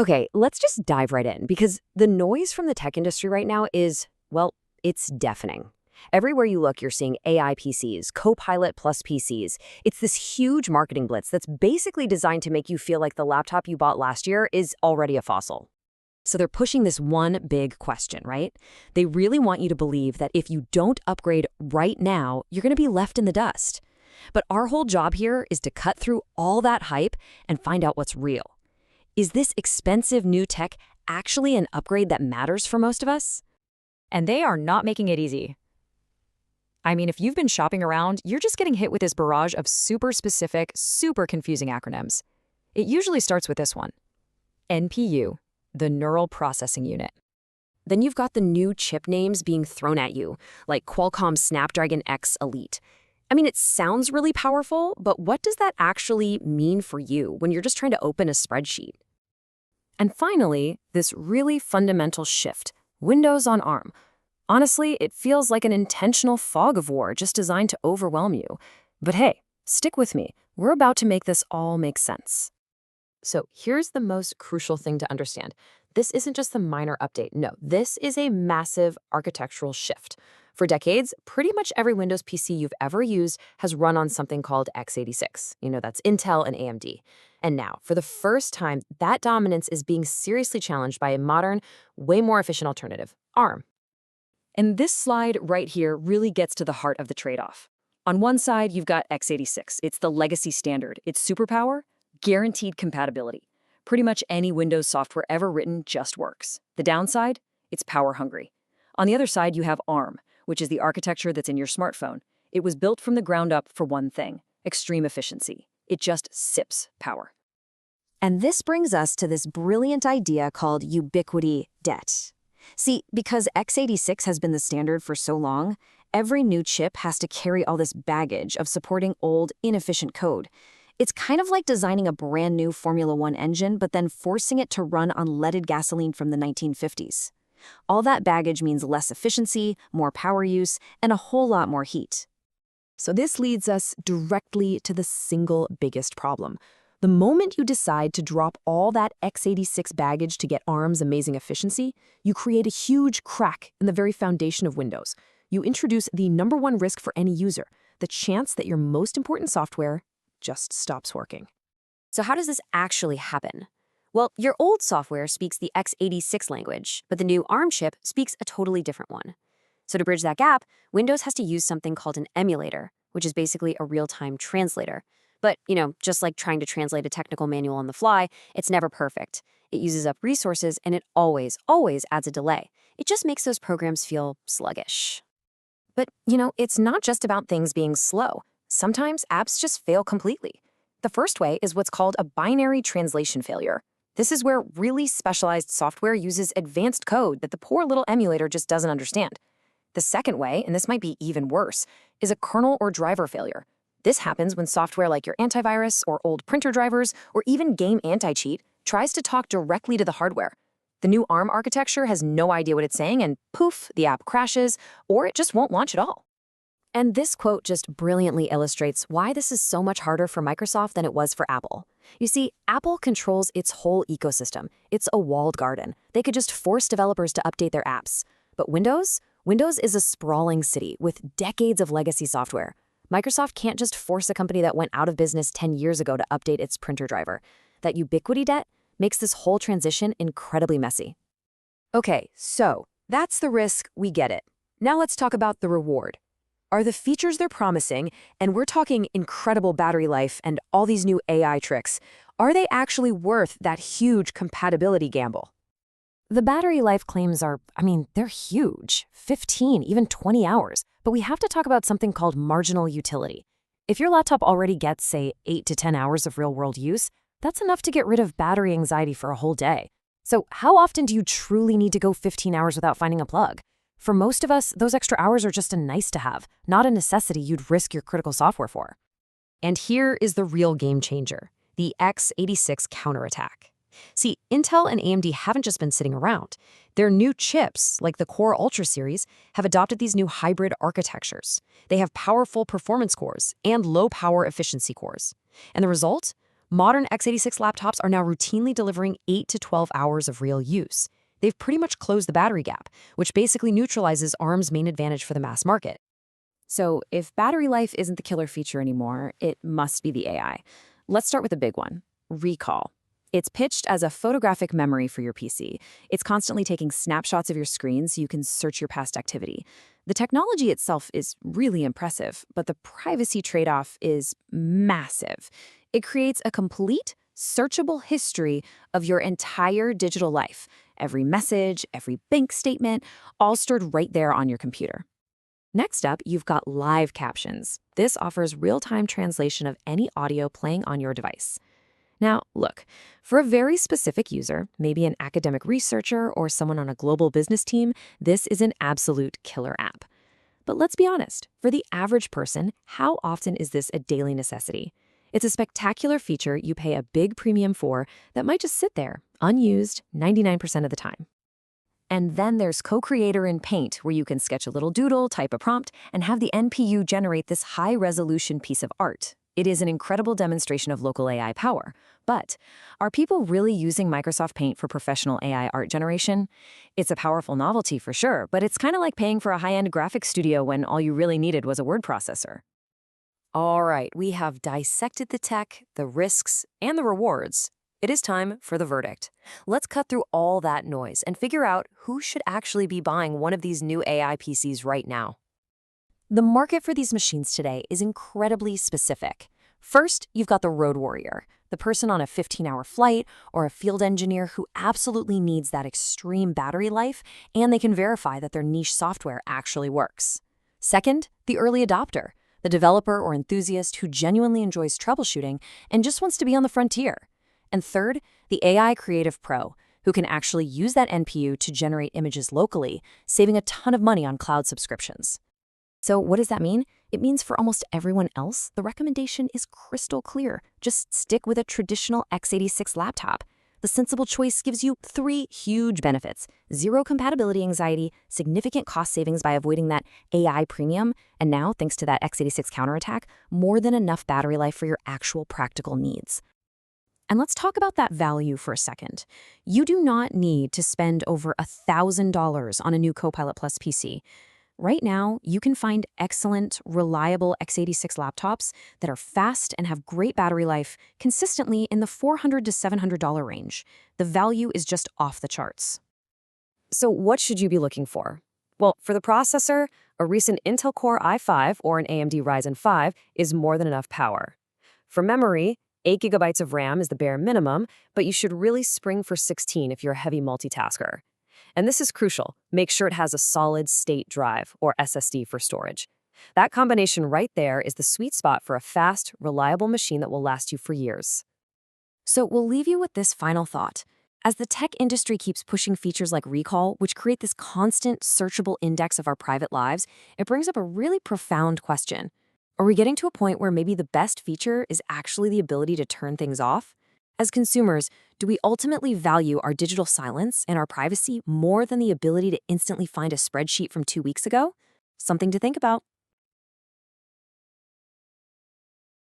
Okay, let's just dive right in because the noise from the tech industry right now is, well, it's deafening. Everywhere you look, you're seeing AI PCs, Copilot plus PCs. It's this huge marketing blitz that's basically designed to make you feel like the laptop you bought last year is already a fossil. So they're pushing this one big question, right? They really want you to believe that if you don't upgrade right now, you're going to be left in the dust. But our whole job here is to cut through all that hype and find out what's real. Is this expensive new tech actually an upgrade that matters for most of us? And they are not making it easy. I mean, if you've been shopping around, you're just getting hit with this barrage of super specific, super confusing acronyms. It usually starts with this one: NPU, the Neural Processing Unit. Then you've got the new chip names being thrown at you, like Qualcomm's Snapdragon X Elite. I mean, it sounds really powerful, but what does that actually mean for you when you're just trying to open a spreadsheet? And finally, this really fundamental shift: Windows on ARM. Honestly, it feels like an intentional fog of war just designed to overwhelm you. But hey, stick with me. We're about to make this all make sense. So here's the most crucial thing to understand. This isn't just a minor update. No, this is a massive architectural shift. For decades, pretty much every Windows PC you've ever used has run on something called x86. That's Intel and AMD. And now, for the first time, that dominance is being seriously challenged by a modern, way more efficient alternative: ARM. And this slide right here really gets to the heart of the trade-off. On one side, you've got x86. It's the legacy standard. It's superpower, guaranteed compatibility. Pretty much any Windows software ever written just works. The downside? It's power hungry. On the other side, you have ARM, which is the architecture that's in your smartphone. It was built from the ground up for one thing: extreme efficiency. It just sips power. And this brings us to this brilliant idea called ubiquity debt. See, because x86 has been the standard for so long, every new chip has to carry all this baggage of supporting old, inefficient code. It's kind of like designing a brand new Formula One engine, but then forcing it to run on leaded gasoline from the 1950s. All that baggage means less efficiency, more power use, and a whole lot more heat. So this leads us directly to the single biggest problem. The moment you decide to drop all that x86 baggage to get ARM's amazing efficiency, you create a huge crack in the very foundation of Windows. You introduce the number one risk for any user: the chance that your most important software just stops working. So how does this actually happen? Well, your old software speaks the x86 language, but the new ARM chip speaks a totally different one. So to bridge that gap, Windows has to use something called an emulator, which is basically a real-time translator. But, just like trying to translate a technical manual on the fly, it's never perfect. It uses up resources, and it always adds a delay. It just makes those programs feel sluggish. But, it's not just about things being slow. Sometimes apps just fail completely. The first way is what's called a binary translation failure. This is where really specialized software uses advanced code that the poor little emulator just doesn't understand. The second way, and this might be even worse, is a kernel or driver failure. This happens when software like your antivirus or old printer drivers or even game anti-cheat tries to talk directly to the hardware. The new ARM architecture has no idea what it's saying, and poof, the app crashes, or it just won't launch at all. And this quote just brilliantly illustrates why this is so much harder for Microsoft than it was for Apple. You see, Apple controls its whole ecosystem. It's a walled garden. They could just force developers to update their apps. But Windows is a sprawling city with decades of legacy software. Microsoft can't just force a company that went out of business 10 years ago to update its printer driver. That ubiquity debt makes this whole transition incredibly messy. Okay, so that's the risk, we get it. Now let's talk about the reward. Are the features they're promising, and we're talking incredible battery life and all these new AI tricks, are they actually worth that huge compatibility gamble? The battery life claims are, they're huge, 15, even 20 hours. But we have to talk about something called marginal utility. If your laptop already gets, say, 8 to 10 hours of real-world use, that's enough to get rid of battery anxiety for a whole day. So how often do you truly need to go 15 hours without finding a plug? For most of us, those extra hours are just a nice-to-have, not a necessity you'd risk your critical software for. And here is the real game changer: the x86 counterattack. See, Intel and AMD haven't just been sitting around. Their new chips, like the Core Ultra series, have adopted these new hybrid architectures. They have powerful performance cores and low-power efficiency cores. And the result? Modern x86 laptops are now routinely delivering 8 to 12 hours of real use. They've pretty much closed the battery gap, which basically neutralizes ARM's main advantage for the mass market. So if battery life isn't the killer feature anymore, it must be the AI. Let's start with the big one, recall. It's pitched as a photographic memory for your PC. It's constantly taking snapshots of your screen so you can search your past activity. The technology itself is really impressive, but the privacy trade-off is massive. It creates a complete, searchable history of your entire digital life. Every message, every bank statement, all stored right there on your computer. Next up, you've got live captions. This offers real-time translation of any audio playing on your device. Now, look, for a very specific user, maybe an academic researcher or someone on a global business team, this is an absolute killer app. But let's be honest, for the average person, how often is this a daily necessity? It's a spectacular feature you pay a big premium for that might just sit there, unused, 99% of the time. And then there's Co-Creator in Paint, where you can sketch a little doodle, type a prompt, and have the NPU generate this high-resolution piece of art. It is an incredible demonstration of local AI power. But are people really using Microsoft Paint for professional AI art generation? It's a powerful novelty for sure, but it's kind of like paying for a high-end graphics studio when all you really needed was a word processor. All right, we have dissected the tech, the risks, and the rewards. It is time for the verdict. Let's cut through all that noise and figure out who should actually be buying one of these new AI PCs right now. The market for these machines today is incredibly specific. First, you've got the road warrior, the person on a 15-hour flight or a field engineer who absolutely needs that extreme battery life, and they can verify that their niche software actually works. Second, the early adopter, the developer or enthusiast who genuinely enjoys troubleshooting and just wants to be on the frontier. And third, the AI creative pro, who can actually use that NPU to generate images locally, saving a ton of money on cloud subscriptions. So what does that mean? It means for almost everyone else, the recommendation is crystal clear. Just stick with a traditional x86 laptop. The sensible choice gives you 3 huge benefits: zero compatibility anxiety, significant cost savings by avoiding that AI premium, and now, thanks to that x86 counterattack, more than enough battery life for your actual practical needs. And let's talk about that value for a second. You do not need to spend over $1,000 on a new Copilot Plus PC. Right now, you can find excellent, reliable x86 laptops that are fast and have great battery life consistently in the $400 to $700 range. The value is just off the charts. So what should you be looking for? Well, for the processor, a recent Intel Core i5 or an AMD Ryzen 5 is more than enough power. For memory, 8 gigabytes of RAM is the bare minimum, but you should really spring for 16 if you're a heavy multitasker. And this is crucial. Make sure it has a solid-state drive, or SSD, for storage. That combination right there is the sweet spot for a fast, reliable machine that will last you for years. So we'll leave you with this final thought. As the tech industry keeps pushing features like recall, which create this constant, searchable index of our private lives, it brings up a really profound question. Are we getting to a point where maybe the best feature is actually the ability to turn things off? As consumers, do we ultimately value our digital silence and our privacy more than the ability to instantly find a spreadsheet from 2 weeks ago? Something to think about.